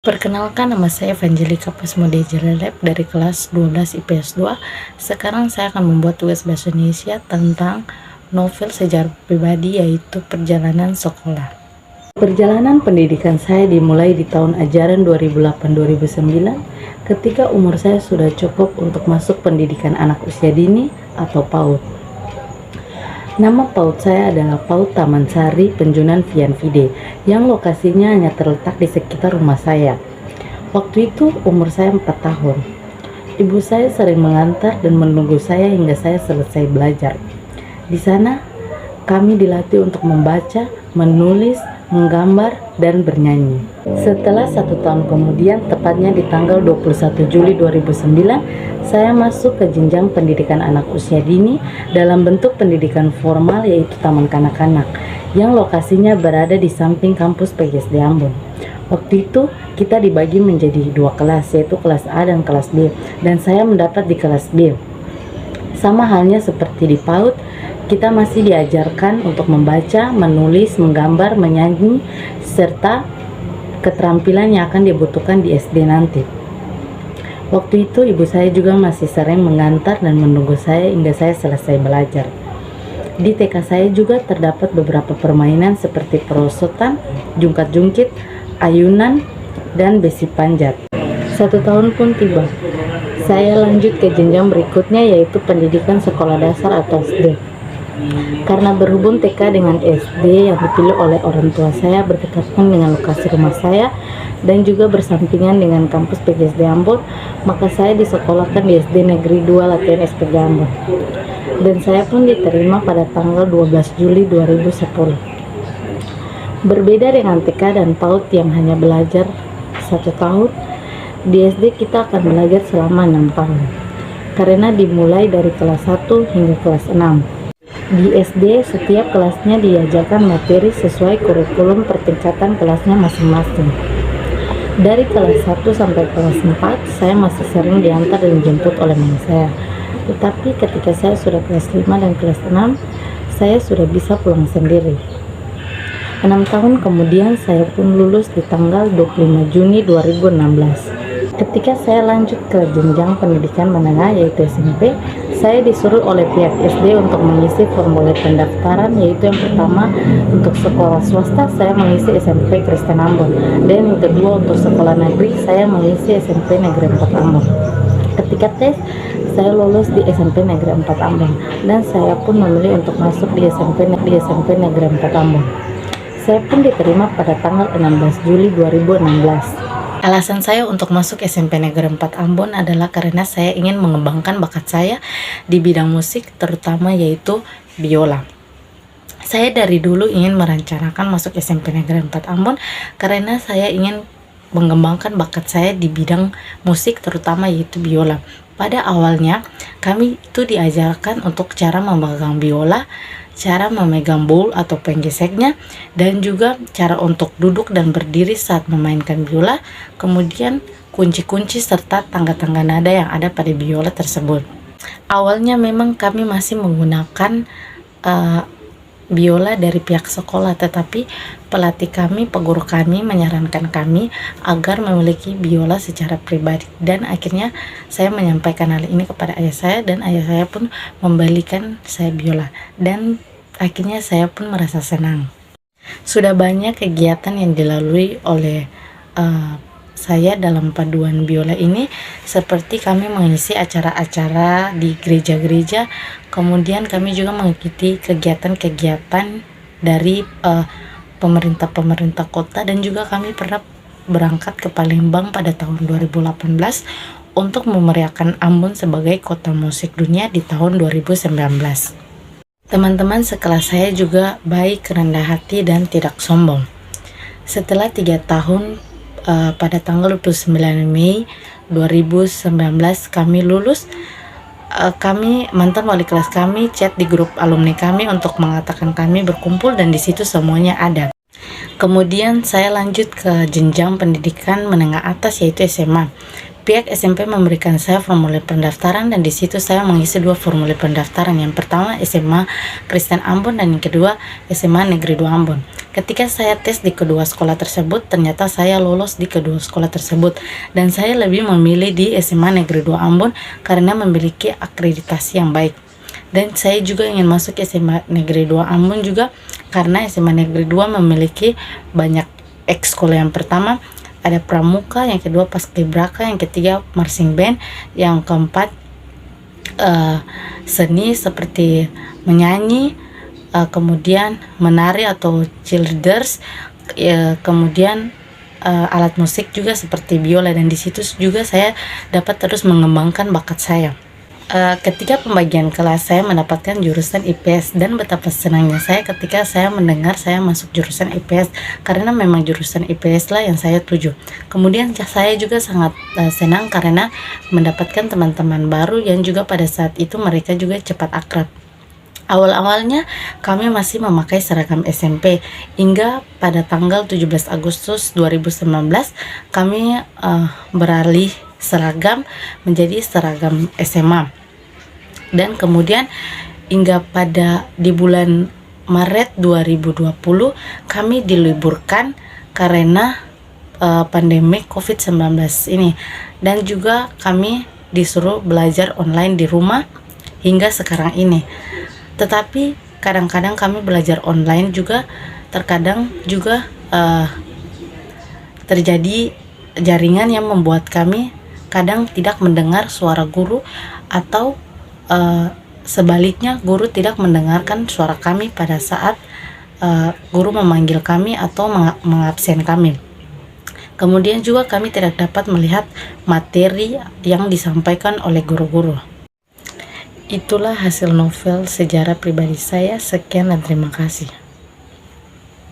Perkenalkan, nama saya Evangelika Pasmode Jelelep dari kelas 12 IPS 2. Sekarang saya akan membuat tugas bahasa Indonesia tentang novel sejarah pribadi, yaitu Perjalanan Sekolah. Perjalanan pendidikan saya dimulai di tahun ajaran 2008-2009 ketika umur saya sudah cukup untuk masuk pendidikan anak usia dini atau PAUD. Nama PAUD saya adalah PAUD Taman Sari Penjunan Vian Vide, yang lokasinya hanya terletak di sekitar rumah saya. Waktu itu umur saya 4 tahun. Ibu saya sering mengantar dan menunggu saya hingga saya selesai belajar. Di sana, kami dilatih untuk membaca, menulis, menggambar, dan bernyanyi. Setelah 1 tahun kemudian, tepatnya di tanggal 21 Juli 2009, saya masuk ke jenjang pendidikan anak usia dini dalam bentuk pendidikan formal, yaitu Taman Kanak-Kanak, yang lokasinya berada di samping kampus PGSD Ambon. Waktu itu kita dibagi menjadi 2 kelas, yaitu kelas A dan kelas B, dan saya mendapat di kelas B. Sama halnya seperti di PAUD, kita masih diajarkan untuk membaca, menulis, menggambar, menyanyi, serta keterampilan yang akan dibutuhkan di SD nanti. Waktu itu ibu saya juga masih sering mengantar dan menunggu saya hingga saya selesai belajar. Di TK saya juga terdapat beberapa permainan seperti perosotan, jungkat-jungkit, ayunan, dan besi panjat. 1 tahun pun tiba. Saya lanjut ke jenjang berikutnya, yaitu pendidikan sekolah dasar atau SD. Karena berhubung TK dengan SD yang dipilih oleh orang tua saya berdekatan dengan lokasi rumah saya dan juga bersampingan dengan kampus PGSD Ambon, maka saya disekolahkan di SD Negeri 2 Latihan SPG Ambon. Dan saya pun diterima pada tanggal 12 Juli 2010. Berbeda dengan TK dan PAUD yang hanya belajar 1 tahun, di SD kita akan belajar selama 6 tahun, karena dimulai dari kelas 1 hingga kelas 6. Di SD, setiap kelasnya diajarkan materi sesuai kurikulum pertingkatan kelasnya masing-masing. Dari kelas 1 sampai kelas 4, saya masih sering diantar dan dijemput oleh mama saya. Tetapi ketika saya sudah kelas 5 dan kelas 6, saya sudah bisa pulang sendiri. 6 tahun kemudian, saya pun lulus di tanggal 25 Juni 2016. Ketika saya lanjut ke jenjang pendidikan menengah, yaitu SMP, saya disuruh oleh pihak SD untuk mengisi formulir pendaftaran, yaitu yang pertama untuk sekolah swasta saya mengisi SMP Kristen Ambon, dan yang kedua untuk sekolah negeri saya mengisi SMP Negeri 4 Ambon. Ketika tes, saya lulus di SMP Negeri 4 Ambon, dan saya pun memilih untuk masuk di SMP Negeri 4 Ambon. Saya pun diterima pada tanggal 16 Juli 2016. Alasan saya untuk masuk SMP Negeri 4 Ambon adalah karena saya ingin mengembangkan bakat saya di bidang musik, terutama yaitu biola. Saya dari dulu ingin merencanakan masuk SMP Negeri 4 Ambon karena saya ingin mengembangkan bakat saya di bidang musik, terutama yaitu biola. Pada awalnya kami itu diajarkan untuk cara memegang biola, cara memegang bowl atau penggeseknya, dan juga cara untuk duduk dan berdiri saat memainkan biola, kemudian kunci-kunci serta tangga-tangga nada yang ada pada biola tersebut. Awalnya memang kami masih menggunakan biola dari pihak sekolah, tetapi pelatih kami, peguru kami menyarankan kami agar memiliki biola secara pribadi, dan akhirnya saya menyampaikan hal ini kepada ayah saya, dan ayah saya pun membelikan saya biola, dan akhirnya saya pun merasa senang. Sudah banyak kegiatan yang dilalui oleh saya dalam paduan biola ini, seperti kami mengisi acara-acara di gereja-gereja, kemudian kami juga mengikuti kegiatan-kegiatan dari pemerintah kota, dan juga kami pernah berangkat ke Palembang pada tahun 2018 untuk memeriahkan Ambon sebagai kota musik dunia di tahun 2019. Teman-teman sekelas saya juga baik, rendah hati, dan tidak sombong. Setelah 3 tahun, pada tanggal 29 Mei 2019 kami lulus. Mantan wali kelas kami chat di grup alumni kami untuk mengatakan kami berkumpul, dan di situ semuanya ada. Kemudian saya lanjut ke jenjang pendidikan menengah atas, yaitu SMA. Pihak SMP memberikan saya formulir pendaftaran dan di situ saya mengisi 2 formulir pendaftaran. Yang pertama SMA Kristen Ambon dan yang kedua SMA Negeri 2 Ambon. Ketika saya tes di kedua sekolah tersebut, ternyata saya lolos di kedua sekolah tersebut dan saya lebih memilih di SMA Negeri 2 Ambon karena memiliki akreditasi yang baik. Dan saya juga ingin masuk SMA Negeri 2 Ambon juga karena SMA Negeri 2 memiliki banyak ekskul. Yang pertama ada pramuka, yang kedua paskibraka, yang ketiga marching band, yang keempat seni seperti menyanyi, kemudian menari atau cheerleaders, kemudian alat musik juga seperti biola, dan di situ juga saya dapat terus mengembangkan bakat saya. Ketika pembagian kelas saya mendapatkan jurusan IPS dan betapa senangnya saya ketika saya mendengar saya masuk jurusan IPS karena memang jurusan IPS lah yang saya tuju. Kemudian saya juga sangat senang karena mendapatkan teman-teman baru yang juga pada saat itu mereka juga cepat akrab. Awal-awalnya kami masih memakai seragam SMP hingga pada tanggal 17 Agustus 2019 kami beralih seragam menjadi seragam SMA. Dan kemudian hingga pada di bulan Maret 2020 kami diliburkan karena pandemi COVID-19 ini, dan juga kami disuruh belajar online di rumah hingga sekarang ini. Tetapi kadang-kadang kami belajar online juga, terkadang juga terjadi jaringan yang membuat kami kadang tidak mendengar suara guru, atau sebaliknya guru tidak mendengarkan suara kami pada saat guru memanggil kami atau mengabsen kami. Kemudian juga kami tidak dapat melihat materi yang disampaikan oleh guru-guru. Itulah hasil novel sejarah pribadi saya. Sekian dan terima kasih.